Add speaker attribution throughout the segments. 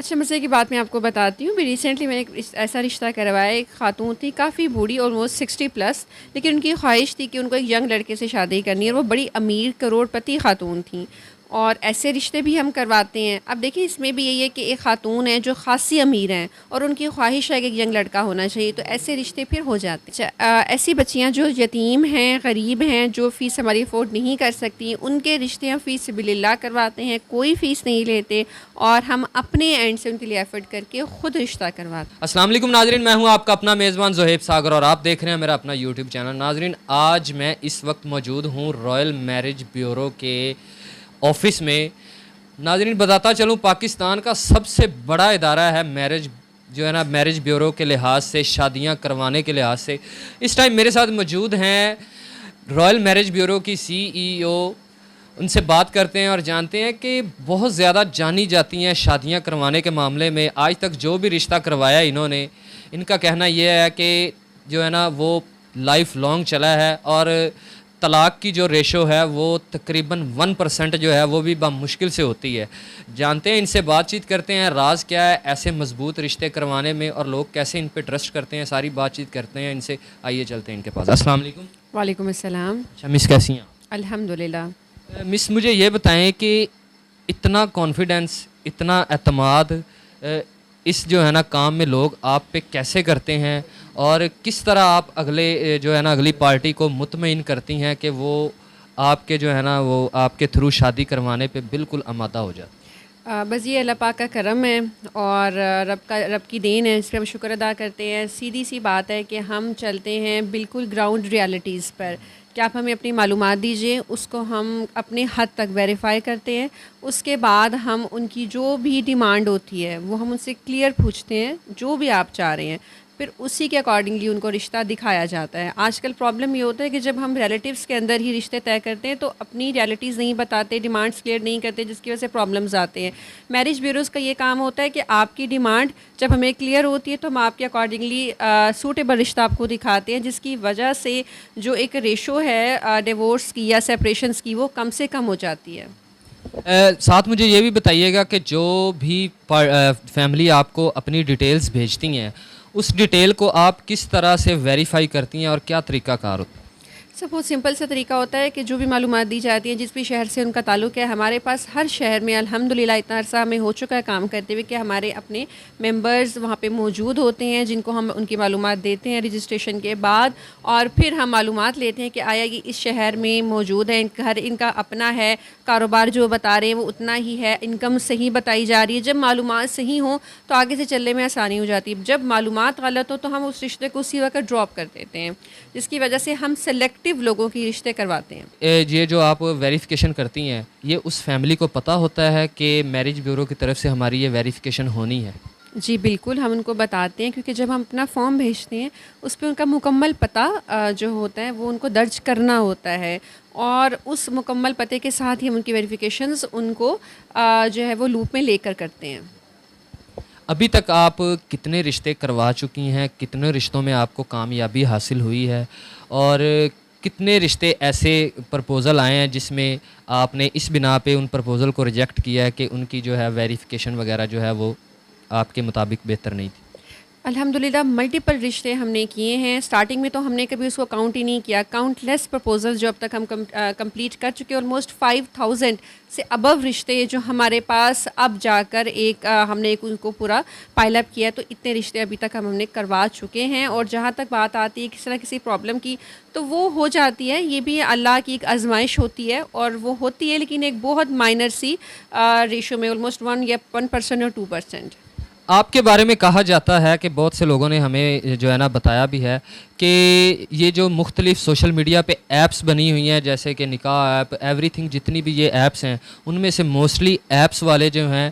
Speaker 1: اچھا مزے کی بات میں آپ کو بتاتی ہوں. بھی ریسنٹلی میں نے ایک ایسا رشتہ کروایا. ایک خاتون تھی کافی بوڑھی, آلموسٹ 60+, لیکن ان کی خواہش تھی کہ ان کو ایک ینگ لڑکے سے شادی کرنی ہے, اور وہ بڑی امیر کروڑ پتی خاتون تھیں. اور ایسے رشتے بھی ہم کرواتے ہیں. اب دیکھیں اس میں بھی یہی ہے کہ ایک خاتون ہے جو خاصی امیر ہیں اور ان کی خواہش ہے کہ ایک ینگ لڑکا ہونا چاہیے, تو ایسے رشتے پھر ہو جاتے ہیں. ایسی بچیاں جو یتیم ہیں, غریب ہیں, جو فیس ہماری افورڈ نہیں کر سکتی, ان کے رشتے ہم فیس سبیل اللہ کرواتے ہیں. کوئی فیس نہیں لیتے اور ہم اپنے اینڈ سے ان کے لیے ایفرٹ کر کے خود رشتہ کرواتے ہیں.
Speaker 2: السلام علیکم ناظرین, میں ہوں آپ کا اپنا میزبان زہیب ساگر اور آپ دیکھ رہے ہیں میرا اپنا یوٹیوب چینل. ناظرین, آج میں اس وقت موجود ہوں رائل میرج بیورو کے آفس میں. ناظرین بتاتا چلوں, پاکستان کا سب سے بڑا ادارہ ہے میرج جو ہے نا, میرج بیورو کے لحاظ سے, شادیاں کروانے کے لحاظ سے. اس ٹائم میرے ساتھ موجود ہیں رائل میرج بیورو کی CEO. ان سے بات کرتے ہیں اور جانتے ہیں کہ بہت زیادہ جانی جاتی ہیں شادیاں کروانے کے معاملے میں. آج تک جو بھی رشتہ کروایا انہوں نے, ان کا کہنا یہ ہے کہ جو ہے نا وہ لائف لانگ چلا ہے, اور طلاق کی جو ریشو ہے وہ تقریباً 1% جو ہے وہ بھی بمشکل سے ہوتی ہے. جانتے ہیں, ان سے بات چیت کرتے ہیں, راز کیا ہے ایسے مضبوط رشتے کروانے میں اور لوگ کیسے ان پہ ٹرسٹ کرتے ہیں, ساری بات چیت کرتے ہیں ان سے. آئیے چلتے ہیں ان کے پاس. السلام علیکم.
Speaker 1: وعلیکم السلام.
Speaker 2: اچھا مس, کیسی ہیں؟
Speaker 1: الحمد للہ.
Speaker 2: مس مجھے یہ بتائیں کہ اتنا کانفیڈنس, اتنا اعتماد اس جو ہے نا کام میں لوگ آپ پہ کیسے کرتے ہیں, اور کس طرح آپ اگلے جو ہے نا اگلی پارٹی کو مطمئن کرتی ہیں کہ وہ آپ کے جو ہے نا وہ آپ کے تھرو شادی کروانے پہ بالکل آمادہ ہو جاتے؟
Speaker 1: بس یہ اللہ پاک کا کرم ہے اور رب کی دین ہے, اس پہ ہم شکر ادا کرتے ہیں. سیدھی سی بات ہے کہ ہم چلتے ہیں بالکل گراؤنڈ ریالٹیز پر, کہ آپ ہمیں اپنی معلومات دیجیے, اس کو ہم اپنے حد تک ویریفائی کرتے ہیں. اس کے بعد ہم ان کی جو بھی ڈیمانڈ ہوتی ہے وہ ہم ان سے کلیئر پوچھتے ہیں, جو بھی آپ چاہ رہے ہیں, پھر اسی کے اکارڈنگلی ان کو رشتہ دکھایا جاتا ہے. آج کل پرابلم یہ ہوتا ہے کہ جب ہم ریلیٹیوز کے اندر ہی رشتے طے کرتے ہیں تو اپنی ریالٹیز نہیں بتاتے, ڈیمانڈس کلیئر نہیں کرتے, جس کی وجہ سے پرابلمز آتے ہیں. میرج بیوروز کا یہ کام ہوتا ہے کہ آپ کی ڈیمانڈ جب ہمیں کلیئر ہوتی ہے تو ہم آپ کے اکارڈنگلی سوٹیبل رشتہ آپ کو دکھاتے ہیں, جس کی وجہ سے جو ایک ریشو ہے ڈیورس کی یا سیپریشنس کی وہ کم سے کم ہو جاتی ہے.
Speaker 2: ساتھ مجھے یہ بھی بتائیے گا کہ جو بھی فیملی آپ کو اپنی ڈیٹیلز بھیجتی ہیں, اس ڈیٹیل کو آپ کس طرح سے ویریفائی کرتی ہیں اور کیا طریقہ کار ہوتا ہے؟
Speaker 1: سب بہت سمپل سا طریقہ ہوتا ہے کہ جو بھی معلومات دی جاتی ہیں, جس بھی شہر سے ان کا تعلق ہے, ہمارے پاس ہر شہر میں الحمدللہ اتنا عرصہ ہمیں ہو چکا ہے کام کرتے ہوئے کہ ہمارے اپنے ممبرز وہاں پہ موجود ہوتے ہیں, جن کو ہم ان کی معلومات دیتے ہیں رجسٹریشن کے بعد, اور پھر ہم معلومات لیتے ہیں کہ آیا یہ اس شہر میں موجود ہے, ان کا اپنا ہے, کاروبار جو بتا رہے ہیں وہ اتنا ہی ہے, انکم صحیح بتائی جا رہی ہے. جب معلومات صحیح ہوں تو آگے سے چلنے میں آسانی ہو جاتی ہے. جب معلومات غلط ہو تو ہم اس رشتے کو اسی وقت ڈراپ کر دیتے ہیں, جس کی وجہ سے ہم سلیکٹیو لوگوں کی رشتے کرواتے ہیں.
Speaker 2: یہ جو آپ ویریفیکیشن کرتی ہیں, یہ اس فیملی کو پتہ ہوتا ہے کہ میرج بیورو کی طرف سے ہماری یہ ویریفیکیشن ہونی ہے؟
Speaker 1: جی بالکل, ہم ان کو بتاتے ہیں, کیونکہ جب ہم اپنا فارم بھیجتے ہیں اس پہ ان کا مکمل پتہ جو ہوتا ہے وہ ان کو درج کرنا ہوتا ہے, اور اس مکمل پتے کے ساتھ ہی ہم ان کی ویریفیکیشنز ان کو جو ہے وہ لوپ میں لے کر کرتے ہیں.
Speaker 2: ابھی تک آپ کتنے رشتے کروا چکی ہیں, کتنے رشتوں میں آپ کو کامیابی حاصل ہوئی ہے, اور کتنے رشتے ایسے پرپوزل آئے ہیں جس میں آپ نے اس بنا پہ ان پرپوزل کو ریجیکٹ کیا ہے کہ ان کی جو ہے ویریفیکیشن وغیرہ جو ہے وہ آپ کے مطابق بہتر نہیں تھی؟
Speaker 1: الحمدللہ ملٹیپل رشتے ہم نے کیے ہیں. اسٹارٹنگ میں تو ہم نے کبھی اس کو کاؤنٹ ہی نہیں کیا. کاؤنٹ لیس پرپوزل جو اب تک ہم کمپلیٹ کر چکے, آلموسٹ 5000 سے ابو رشتے جو ہمارے پاس اب جا کر ہم نے ان کو پورا پائل اپ کیا, تو اتنے رشتے ابھی تک ہم نے کروا چکے ہیں. اور جہاں تک بات آتی ہے کسی نہ کسی پرابلم کی, تو وہ ہو جاتی ہے. یہ بھی اللہ کی ایک آزمائش ہوتی ہے, اور وہ ہوتی ہے لیکن ایک بہت مائنر سی ریشو میں, آلموسٹ 1% اور 2%.
Speaker 2: آپ کے بارے میں کہا جاتا ہے کہ بہت سے لوگوں نے ہمیں جو ہے نا بتایا بھی ہے کہ یہ جو مختلف سوشل میڈیا پہ ایپس بنی ہوئی ہیں, جیسے کہ نکاح ایپ, ایوری تھنگ, جتنی بھی یہ ایپس ہیں, ان میں سے موسٹلی ایپس والے جو ہیں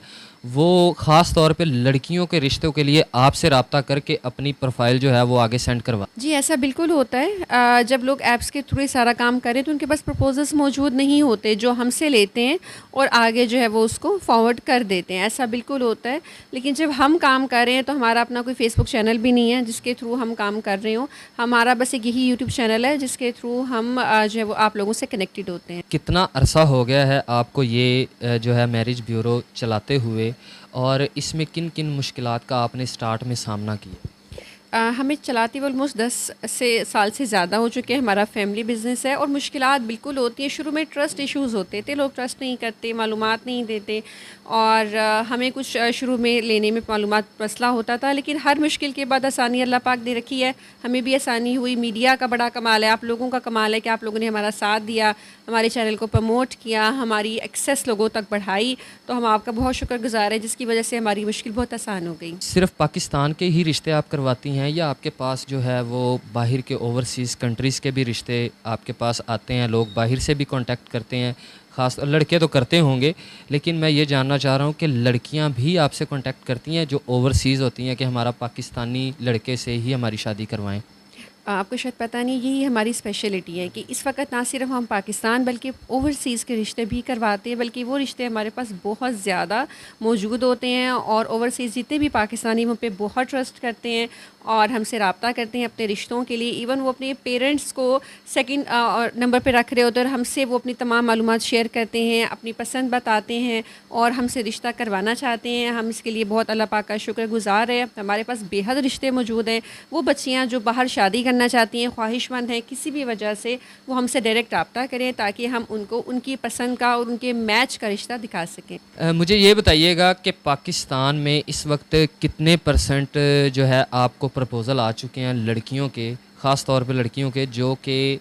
Speaker 2: وہ خاص طور پہ لڑکیوں کے رشتوں کے لیے آپ سے رابطہ کر کے اپنی پروفائل جو ہے وہ آگے سینڈ کروا.
Speaker 1: جی ایسا بالکل ہوتا ہے. جب لوگ ایپس کے تھرو سارا کام کریں تو ان کے پاس پرپوزلس موجود نہیں ہوتے جو ہم سے لیتے ہیں, اور آگے جو ہے وہ اس کو فارورڈ کر دیتے ہیں. ایسا بالکل ہوتا ہے. لیکن جب ہم کام کر رہے ہیں تو ہمارا اپنا کوئی فیس بک چینل بھی نہیں ہے جس کے تھرو ہم کام کر رہے ہوں. ہمارا بس ایک یہی یوٹیوب چینل ہے جس کے تھرو ہم جو ہے وہ آپ لوگوں سے کنیکٹڈ ہوتے ہیں.
Speaker 2: کتنا عرصہ ہو گیا ہے آپ کو یہ جو ہے میرج بیورو چلاتے ہوئے, اور اس میں کن کن مشکلات کا آپ نے اسٹارٹ میں سامنا کیا؟
Speaker 1: ہمیں چلاتے ہوئے آلموسٹ 10 سال سے زیادہ ہو چکے ہیں. ہمارا فیملی بزنس ہے اور مشکلات بالکل ہوتی ہیں. شروع میں ٹرسٹ ایشوز ہوتے تھے, لوگ ٹرسٹ نہیں کرتے, معلومات نہیں دیتے, اور ہمیں کچھ شروع میں لینے میں معلومات مسئلہ ہوتا تھا. لیکن ہر مشکل کے بعد آسانی اللہ پاک دے رکھی ہے. ہمیں بھی آسانی ہوئی. میڈیا کا بڑا کمال ہے, آپ لوگوں کا کمال ہے کہ آپ لوگوں نے ہمارا ساتھ دیا, ہمارے چینل کو پروموٹ کیا, ہماری ایکسیس لوگوں تک بڑھائی. تو ہم آپ کا بہت شکر گزار ہیں, جس کی وجہ سے ہماری مشکل بہت آسان ہو گئی.
Speaker 2: صرف پاکستان کے ہی رشتے آپ کرواتی ہیں یا آپ کے پاس جو ہے وہ باہر کے اوورسیز کنٹریز کے بھی رشتے آپ کے پاس آتے ہیں؟ لوگ باہر سے بھی کانٹیکٹ کرتے ہیں, خاص لڑکے تو کرتے ہوں گے, لیکن میں یہ جاننا چاہ رہا ہوں کہ لڑکیاں بھی آپ سے کانٹیکٹ کرتی ہیں جو اوورسیز ہوتی ہیں کہ ہمارا پاکستانی لڑکے سے ہی ہماری شادی کروائیں؟
Speaker 1: آپ کو شاید پتہ نہیں, یہی ہماری اسپیشلٹی ہے کہ اس وقت نہ صرف ہم پاکستان بلکہ اوورسیز کے رشتے بھی کرواتے ہیں, بلکہ وہ رشتے ہمارے پاس بہت زیادہ موجود ہوتے ہیں. اور اوورسیز جتنے بھی پاکستانی ہم پہ بہت ٹرسٹ کرتے ہیں اور ہم سے رابطہ کرتے ہیں اپنے رشتوں کے لیے. ایون وہ اپنے پیرنٹس کو سیکنڈ نمبر پہ رکھ رہے ہوتے ہیں اور ہم سے وہ اپنی تمام معلومات شیئر کرتے ہیں, اپنی پسند بتاتے ہیں اور ہم سے رشتہ کروانا چاہتے ہیں. ہم اس کے لیے بہت اللہ پاک کا شکر گزار ہے. ہمارے پاس بے حد رشتے موجود ہیں. وہ بچیاں جو باہر شادی کرنا چاہتی ہیں, خواہش مند ہیں کسی بھی وجہ سے, وہ ہم سے ڈائریکٹ رابطہ کریں تاکہ ہم ان کو ان کی پسند کا اور ان کے میچ کا رشتہ دکھا سکیں.
Speaker 2: مجھے یہ بتائیے گا کہ پاکستان میں اس وقت کتنے پرسنٹ جو ہے آپ کو پرپوزل آ چکے ہیں لڑکیوں کے, خاص طور پہ لڑکیوں کے جو کہ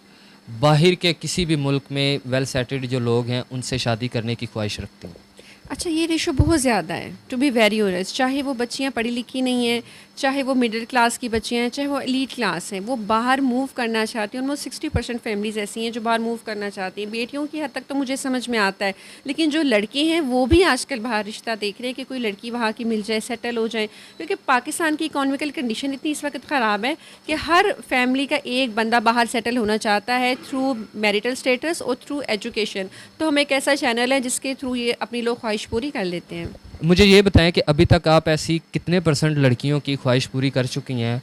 Speaker 2: باہر کے کسی بھی ملک میں ویل سیٹلڈ جو لوگ ہیں ان سے شادی کرنے کی خواہش رکھتے ہیں؟
Speaker 1: اچھا, یہ ریشو بہت زیادہ ہے, ٹو بی ویری آنیسٹ. چاہے وہ بچیاں پڑھی لکھی نہیں ہیں, چاہے وہ مڈل کلاس کی بچیاں ہیں, چاہے وہ ایلیٹ کلاس ہیں, وہ باہر موو کرنا چاہتی ہیں. آلموسٹ 60% فیملیز ایسی ہیں جو باہر موو کرنا چاہتی ہیں. بیٹیوں کی حد تک تو مجھے سمجھ میں آتا ہے, لیکن جو لڑکے ہیں وہ بھی آج کل باہر رشتہ دیکھ رہے ہیں کہ کوئی لڑکی وہاں کی مل جائے, سیٹل ہو جائے. کیونکہ پاکستان کی اکانومیکل کنڈیشن اتنی اس وقت خراب ہے کہ ہر فیملی کا ایک بندہ باہر سیٹل ہونا چاہتا ہے تھرو میریٹل اسٹیٹس اور تھرو ایجوکیشن. تو ہم ایک ایسا چینل ہے جس کے تھرو یہ اپنی لوگ خواہش پوری کر لیتے ہیں.
Speaker 2: مجھے یہ بتائیں کہ ابھی تک آپ ایسی کتنے پرسنٹ لڑکیوں کی خواہش پوری کر چکی ہیں,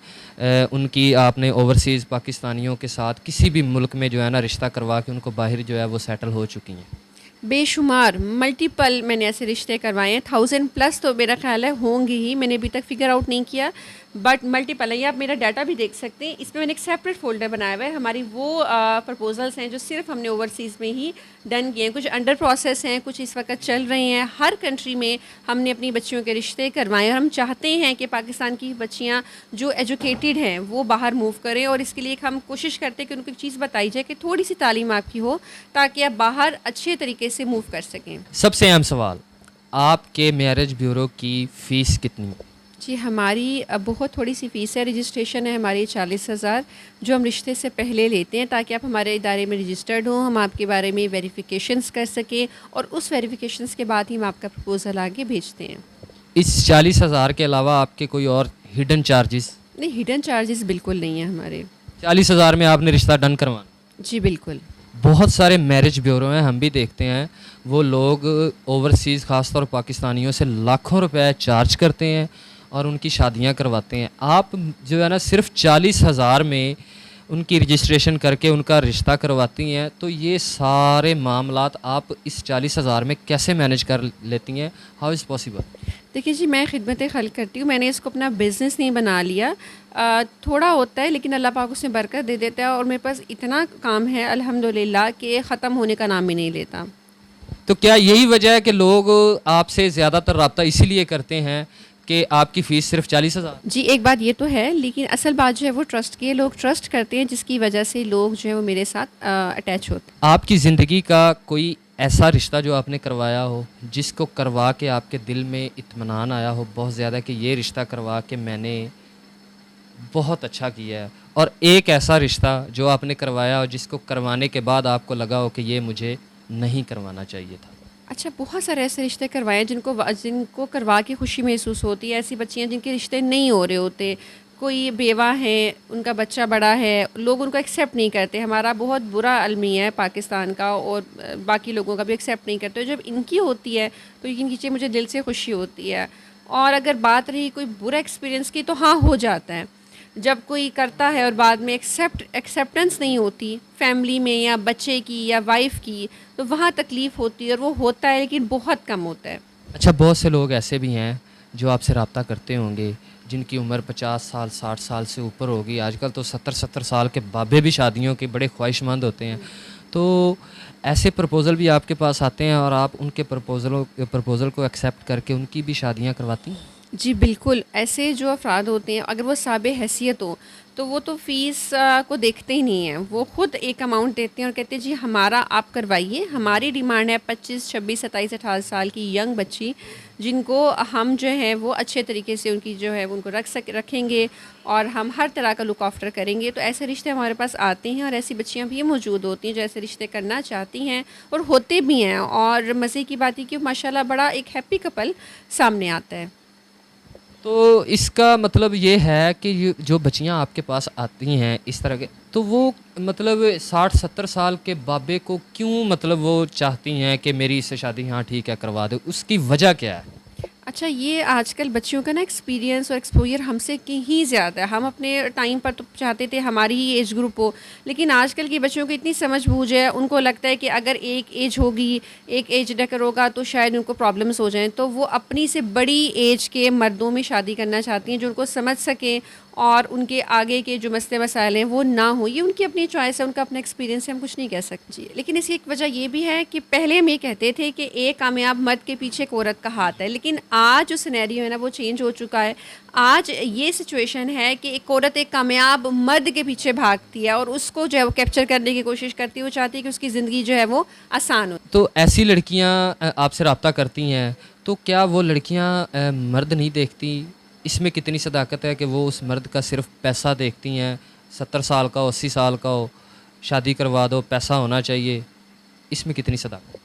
Speaker 2: ان کی آپ نے اوورسیز پاکستانیوں کے ساتھ کسی بھی ملک میں جو ہے نا رشتہ کروا کے ان کو باہر جو ہے وہ سیٹل ہو چکی ہیں؟
Speaker 1: بے شمار ملٹیپل میں نے ایسے رشتے کروائے ہیں. 1000+ تو میرا خیال ہے ہوں گی ہی, میں نے ابھی تک فگر آؤٹ نہیں کیا, بٹ ملٹیپل ہے. یہ آپ میرا ڈاٹا بھی دیکھ سکتے ہیں, اس میں نے ایک سیپریٹ فولڈر بنایا ہوا ہے. ہماری وہ پرپوزلس ہیں جو صرف ہم نے اوورسیز میں ہی ڈن کیے ہیں. کچھ انڈر پروسیس ہیں, کچھ اس وقت چل رہے ہیں. ہر کنٹری میں ہم نے اپنی بچیوں کے رشتے کروائے اور ہم چاہتے ہیں کہ پاکستان کی بچیاں جو ایجوکیٹڈ ہیں وہ باہر موو کریں, اور اس کے لیے ہم کوشش کرتے ہیں کہ ان کو ایک چیز بتائی جائے کہ تھوڑی سی تعلیم آپ کی ہو تاکہ آپ باہر اچھے طریقے سے موو کر سکیں.
Speaker 2: سب سے اہم سوال, آپ کے میرج بیورو کی فیس کتنی ہے؟
Speaker 1: جی, ہماری بہت تھوڑی سی فیس ہے. رجسٹریشن ہے ہماری 40,000 جو ہم رشتے سے پہلے لیتے ہیں تاکہ آپ ہمارے ادارے میں رجسٹرڈ ہوں, ہم آپ کے بارے میں ویریفیکیشنس کر سکیں اور اس ویریفیکیشنس کے بعد ہی ہم آپ کا پرپوزل آگے بھیجتے ہیں.
Speaker 2: اس 40,000 کے علاوہ آپ کے کوئی اور ہڈن چارجز؟
Speaker 1: نہیں, ہڈن چارجز بالکل نہیں ہیں ہمارے.
Speaker 2: 40,000 میں آپ نے رشتہ ڈن کروانا؟
Speaker 1: جی بالکل.
Speaker 2: بہت سارے میرج بیورو ہیں, ہم بھی دیکھتے ہیں, وہ لوگ اوورسیز خاص طور پاکستانیوں سے لاکھوں روپے چارج کرتے ہیں اور ان کی شادیاں کرواتے ہیں. آپ جو ہے نا صرف 40,000 میں ان کی رجسٹریشن کر کے ان کا رشتہ کرواتی ہیں, تو یہ سارے معاملات آپ اس 40,000 میں کیسے مینیج کر لیتی ہیں؟ How is possible?
Speaker 1: دیکھیے جی, میں خدمت خلق کرتی ہوں, میں نے اس کو اپنا بزنس نہیں بنا لیا. تھوڑا ہوتا ہے لیکن اللہ پاک اس میں برکت دے دیتا ہے, اور میرے پاس اتنا کام ہے الحمدللہ کہ ختم ہونے کا نام ہی نہیں لیتا.
Speaker 2: تو کیا یہی وجہ ہے کہ لوگ آپ سے زیادہ تر رابطہ اسی لیے کرتے ہیں کہ آپ کی فیس صرف 40,000؟
Speaker 1: جی, ایک بات یہ تو ہے, لیکن اصل بات جو ہے وہ ٹرسٹ کی ہے. لوگ ٹرسٹ کرتے ہیں جس کی وجہ سے لوگ جو ہے وہ میرے ساتھ اٹیچ ہوتے ہیں.
Speaker 2: آپ کی زندگی کا کوئی ایسا رشتہ جو آپ نے کروایا ہو جس کو کروا کے آپ کے دل میں اطمینان آیا ہو بہت زیادہ کہ یہ رشتہ کروا کے میں نے بہت اچھا کیا ہے, اور ایک ایسا رشتہ جو آپ نے کروایا ہو جس کو کروانے کے بعد آپ کو لگا ہو کہ یہ مجھے نہیں کروانا چاہیے تھا؟
Speaker 1: اچھا, بہت سارے ایسے رشتے کروائے ہیں جن کو کروا کے خوشی محسوس ہوتی ہے. ایسی بچیاں جن کے رشتے نہیں ہو رہے ہوتے, کوئی بیوہ ہے, ان کا بچہ بڑا ہے, لوگ ان کو ایکسیپٹ نہیں کرتے. ہمارا بہت برا المیہ ہے پاکستان کا, اور باقی لوگوں کا بھی ایکسیپٹ نہیں کرتے. جب ان کی ہوتی ہے تو یقین کیجیے مجھے دل سے خوشی ہوتی ہے. اور اگر بات رہی کوئی برا ایکسپیرینس کی, تو ہاں ہو جاتا ہے. جب کوئی کرتا ہے اور بعد میں ایکسیپٹنس نہیں ہوتی فیملی میں یا بچے کی یا وائف کی, تو وہاں تکلیف ہوتی ہے, اور وہ ہوتا ہے لیکن بہت کم ہوتا ہے.
Speaker 2: اچھا، بہت سے لوگ ایسے بھی ہیں جو آپ سے رابطہ کرتے ہوں گے جن کی عمر 50 سال 60 سال سے اوپر ہوگی. آج کل تو 70 70 سال کے بابے بھی شادیوں کے بڑے خواہش مند ہوتے ہیں. تو ایسے پرپوزل بھی آپ کے پاس آتے ہیں اور آپ ان کے پرپوزل کو ایکسیپٹ کر کے ان کی بھی شادیاں کرواتی ہیں؟
Speaker 1: جی بالکل، ایسے جو افراد ہوتے ہیں اگر وہ صاب حیثیت ہو تو وہ تو فیس کو دیکھتے ہی نہیں ہیں، وہ خود ایک اماؤنٹ دیتے ہیں اور کہتے ہیں جی ہمارا آپ کروائیے. ہماری ڈیمانڈ ہے 25 26 27 28 سال کی ینگ بچی جن کو ہم جو ہے وہ اچھے طریقے سے ان کی جو ہے ان کو رکھیں گے اور ہم ہر طرح کا لک آفٹر کریں گے. تو ایسے رشتے ہمارے پاس آتے ہیں اور ایسی بچیاں بھی موجود ہوتی ہیں جو ایسے رشتے کرنا چاہتی ہیں اور ہوتے بھی ہیں. اور مزے کی بات ہے کہ ماشاء اللہ بڑا ایک ہیپی کپل سامنے آتا ہے.
Speaker 2: تو اس کا مطلب یہ ہے کہ جو بچیاں آپ کے پاس آتی ہیں اس طرح کے، تو وہ مطلب 60 70 سال کے بابے کو کیوں مطلب وہ چاہتی ہیں کہ میری اس سے شادی ہاں ٹھیک ہے کروا دو، اس کی وجہ کیا ہے؟
Speaker 1: اچھا، یہ آج کل بچیوں کا نا ایکسپیرینس اور ایکسپوجر ہم سے کہیں زیادہ ہے. ہم اپنے ٹائم پر تو چاہتے تھے ہماری ہی ایج گروپ ہو، لیکن آج کل کی بچیوں کی اتنی سمجھ بوجھ ہے، ان کو لگتا ہے کہ اگر ایک ایج ہوگی، ایک ایج ڈیکر ہوگا تو شاید ان کو پرابلمس ہو جائیں، تو وہ اپنی سے بڑی ایج کے مردوں میں شادی کرنا چاہتی ہیں جو ان کو سمجھ سکیں اور ان کے آگے کے جو مسئلے مسائل ہیں وہ نہ ہوں. یہ ان کی اپنی چوائس ہے، ان کا اپنا ایکسپیرینس ہے، ہم کچھ نہیں کہہ سکتے. جی لیکن اس کی ایک وجہ یہ بھی ہے کہ پہلے ہم یہ کہتے تھے کہ ایک کامیاب مرد کے پیچھے ایک عورت کا ہاتھ ہے، لیکن آج جو سینیریو ہے نا وہ چینج ہو چکا ہے. آج یہ سچویشن ہے کہ ایک عورت ایک کامیاب مرد کے پیچھے بھاگتی ہے اور اس کو جو ہے وہ کیپچر کرنے کی کوشش کرتی ہے. وہ چاہتی ہے کہ اس کی زندگی جو ہے وہ آسان ہو.
Speaker 2: تو ایسی لڑکیاں آپ سے رابطہ کرتی ہیں تو کیا وہ لڑکیاں مرد نہیں دیکھتی؟ اس میں کتنی صداقت ہے کہ وہ اس مرد کا صرف پیسہ دیکھتی ہیں؟ 70 سال کا ہو 80 سال کا ہو، شادی کروا دو، پیسہ ہونا چاہیے، اس میں کتنی صداقت؟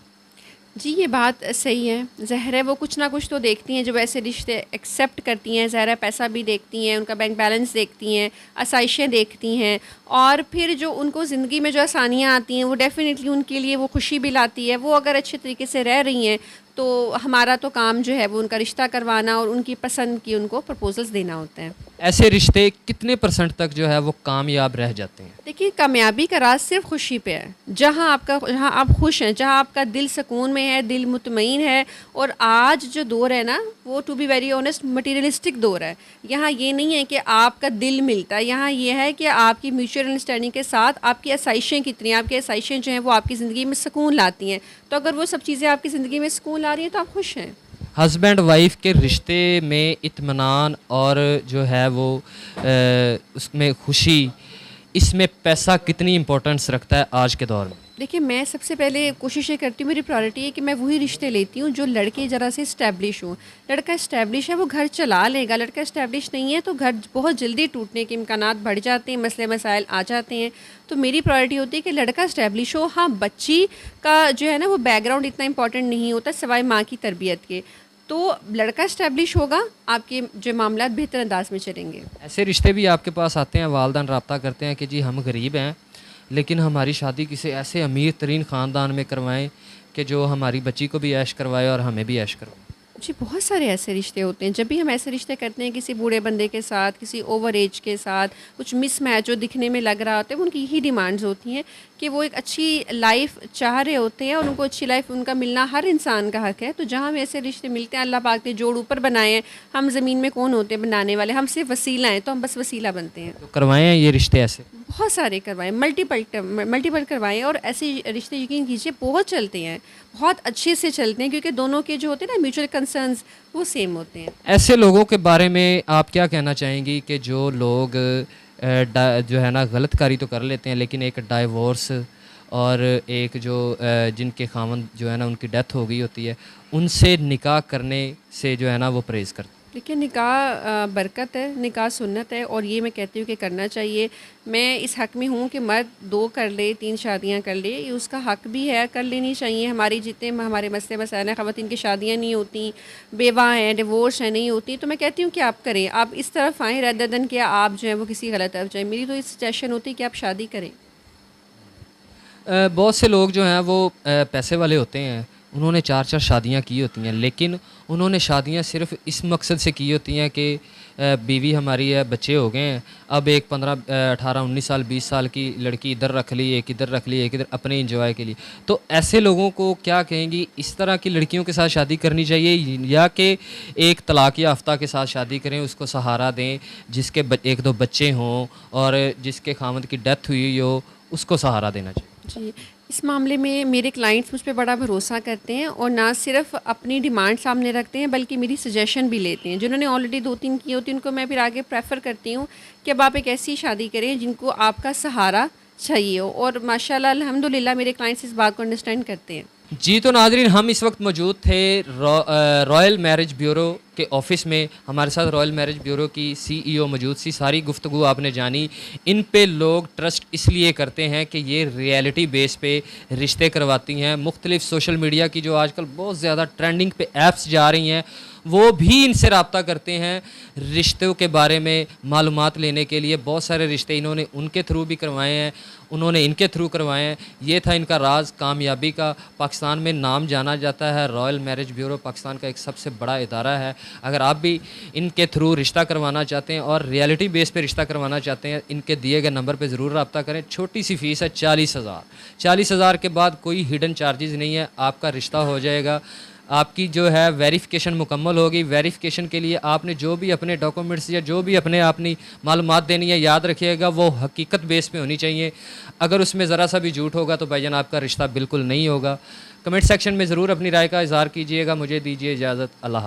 Speaker 1: جی یہ بات صحیح ہے. ظاہر ہے وہ کچھ نہ کچھ تو دیکھتی ہیں جب ایسے رشتے ایکسیپٹ کرتی ہیں. ظاہر ہے پیسہ بھی دیکھتی ہیں، ان کا بینک بیلنس دیکھتی ہیں، آسائشیں دیکھتی ہیں، اور پھر جو ان کو زندگی میں جو آسانیاں آتی ہیں وہ ڈیفینیٹلی ان کے لیے وہ خوشی بھی لاتی ہے. وہ اگر اچھے طریقے سے رہ رہی ہیں تو ہمارا تو کام جو ہے وہ ان کا رشتہ کروانا اور ان کی پسند کی ان کو پرپوزلس دینا ہوتا ہے.
Speaker 2: ایسے رشتے کتنے % تک جو ہے وہ کامیاب رہ جاتے ہیں؟
Speaker 1: دیکھیے کامیابی کا راز صرف خوشی پہ ہے. جہاں آپ خوش ہیں، جہاں آپ کا دل سکون میں ہے، دل مطمئن ہے. اور آج جو دور ہے نا وہ to be very honest materialistic دور ہے. یہاں یہ نہیں ہے کہ آپ کا دل ملتا ہے، یہاں یہ ہے کہ آپ کی میوچل انڈرسٹینڈنگ کے ساتھ آپ کی آسائشیں کتنی ہیں. آپ کی آسائشیں جو ہیں وہ آپ کی زندگی میں سکون لاتی ہیں. تو اگر وہ سب چیزیں آپ کی زندگی میں سکون لا رہی ہیں تو آپ خوش ہیں.
Speaker 2: ہسبینڈ وائف کے رشتے میں اطمینان اور جو ہے وہ اس میں خوشی، اس میں پیسہ کتنی امپورٹنس رکھتا ہے آج کے دور میں؟
Speaker 1: دیکھیے میں سب سے پہلے کوشش یہ کرتی ہوں، میری پرائورٹی ہے کہ میں وہی رشتے لیتی ہوں جو لڑکے ذرا سے اسٹیبلش ہوں. لڑکا اسٹیبلش ہے وہ گھر چلا لے گا، لڑکا اسٹیبلش نہیں ہے تو گھر بہت جلدی ٹوٹنے کے امکانات بڑھ جاتے ہیں، مسئلے مسائل آ جاتے ہیں. تو میری پرائورٹی ہوتی ہے کہ لڑکا اسٹیبلش ہو. ہاں بچی کا جو ہے نا وہ بیک گراؤنڈ اتنا امپورٹنٹ نہیں ہوتا سوائے ماں کی تربیت کے. تو لڑکا اسٹیبلش ہوگا، آپ کے جو معاملات بہتر انداز میں چلیں گے.
Speaker 2: ایسے رشتے بھی آپ کے پاس آتے ہیں، والدین رابطہ کرتے ہیں کہ جی ہم غریب ہیں لیکن ہماری شادی کسی ایسے امیر ترین خاندان میں کروائیں کہ جو ہماری بچی کو بھی عیش کروائے اور ہمیں بھی عیش کروائے؟
Speaker 1: جی بہت سارے ایسے رشتے ہوتے ہیں. جب بھی ہم ایسے رشتے کرتے ہیں کسی بوڑھے بندے کے ساتھ، کسی اوور ایج کے ساتھ، کچھ مس میچ جو دکھنے میں لگ رہا ہوتا ہے، وہ ان کی یہی ڈیمانڈز ہوتی ہیں کہ وہ ایک اچھی لائف چاہ رہے ہوتے ہیں اور ان کو اچھی لائف ان کا ملنا ہر انسان کا حق ہے. تو جہاں ہمیں ایسے رشتے ملتے ہیں، اللہ پاک نے جوڑ اوپر بنائے ہیں، ہم زمین میں کون ہوتے ہیں بنانے والے، ہم صرف وسیلہ ہیں، تو ہم بس وسیلہ بنتے ہیں.
Speaker 2: تو کروائے ہیں یہ رشتے ایسے؟
Speaker 1: بہت سارے کروائیں، ملٹیپل کروائیں. اور ایسے رشتے یقین کیجیے بہت چلتے ہیں، بہت اچھے سے چلتے ہیں کیونکہ دونوں کے جو ہوتے ہیں نا میوچل کنسرنز وہ سیم ہوتے ہیں.
Speaker 2: ایسے لوگوں کے بارے میں آپ کیا کہنا چاہیں گی کہ جو لوگ جو ہے نا غلط کاری تو کر لیتے ہیں لیکن ایک ڈائیورس اور ایک جو جن کے خاوند جو ہے نا ان کی ڈیتھ ہو گئی ہوتی ہے، ان سے نکاح کرنے سے جو ہے نا وہ پرہیز کرتے ہیں؟
Speaker 1: دیکھیے نکاح برکت ہے، نکاح سنت ہے اور یہ میں کہتی ہوں کہ کرنا چاہیے. میں اس حق میں ہوں کہ مرد 2 کر لے، 3 شادیاں کر لے، یہ اس کا حق بھی ہے، کر لینی چاہیے. ہماری جتنے ہمارے مسئلے مسائل ہیں، خواتین کی شادیاں نہیں ہوتی، بیوہ ہیں، ڈیورس ہیں، نہیں ہوتی. تو میں کہتی ہوں کہ آپ کریں، آپ اس طرف آئیں ردر دین کہ آپ جو ہے وہ کسی غلط طرف جائیں. میری تو یہ سجیشن ہوتی ہے کہ آپ شادی کریں.
Speaker 2: بہت سے لوگ جو ہیں وہ پیسے والے ہوتے ہیں انہوں نے 4 شادیاں کی ہوتی ہیں، لیکن انہوں نے شادیاں صرف اس مقصد سے کی ہوتی ہیں کہ بیوی ہماری ہے، بچے ہو گئے ہیں، اب ایک 15 18 19 سال 20 سال کی لڑکی ادھر رکھ لی، ایک ادھر رکھ لی، ایک ادھر، اپنے انجوائے کے لیے. تو ایسے لوگوں کو کیا کہیں گی، اس طرح کی لڑکیوں کے ساتھ شادی کرنی چاہیے یا کہ ایک طلاق یافتہ کے ساتھ شادی کریں، اس کو سہارا دیں، جس کے 1 2 بچے ہوں اور جس کے خاوند کی ڈیتھ ہوئی ہو اس کو سہارا دینا چاہیے؟
Speaker 1: جی، اس معاملے میں میرے کلائنٹس مجھ پہ بڑا بھروسہ کرتے ہیں اور نہ صرف اپنی ڈیمانڈ سامنے رکھتے ہیں بلکہ میری سجیشن بھی لیتے ہیں. جنہوں نے آلریڈی 2 3 کی ہوتی ہیں ان کو میں پھر آگے پریفر کرتی ہوں کہ اب آپ ایک ایسی شادی کریں جن کو آپ کا سہارا چاہیے ہو، اور ماشاء اللہ الحمدللہ میرے کلائنٹس اس بات کو انڈرسٹینڈ کرتے ہیں.
Speaker 2: جی تو ناظرین، ہم اس وقت موجود تھے رائل میرج بیورو کے آفس میں. ہمارے ساتھ رائل میرج بیورو کی CEO موجود سی. ساری گفتگو آپ نے جانی. ان پہ لوگ ٹرسٹ اس لیے کرتے ہیں کہ یہ ریئلٹی بیس پہ رشتے کرواتی ہیں. مختلف سوشل میڈیا کی جو آج کل بہت زیادہ ٹرینڈنگ پہ ایپس جا رہی ہیں وہ بھی ان سے رابطہ کرتے ہیں رشتوں کے بارے میں معلومات لینے کے لیے. بہت سارے رشتے انہوں نے ان کے تھرو بھی کروائے ہیں، انہوں نے ان کے تھرو کروائے ہیں. یہ تھا ان کا راز کامیابی کا. پاکستان میں نام جانا جاتا ہے. رائل میرج بیورو پاکستان کا ایک سب سے بڑا ادارہ ہے. اگر آپ بھی ان کے تھرو رشتہ کروانا چاہتے ہیں اور ریئلٹی بیس پہ رشتہ کروانا چاہتے ہیں، ان کے دیے گئے نمبر پہ ضرور رابطہ کریں. چھوٹی سی فیس ہے 40,000. 40,000 کے بعد کوئی ہڈن چارجز نہیں ہے. آپ کا رشتہ ہو جائے گا. آپ کی جو ہے ویریفیکیشن مکمل ہوگی. ویریفیکیشن کے لیے آپ نے جو بھی اپنے ڈاکومنٹس یا جو بھی اپنی معلومات دینی ہے یاد رکھیے گا وہ حقیقت بیس پہ ہونی چاہیے. اگر اس میں ذرا سا بھی جھوٹ ہوگا تو بھائی جان آپ کا رشتہ بالکل نہیں ہوگا. کمنٹ سیکشن میں ضرور اپنی رائے کا اظہار کیجیے گا. مجھے دیجیے اجازت. اللہ حافظ.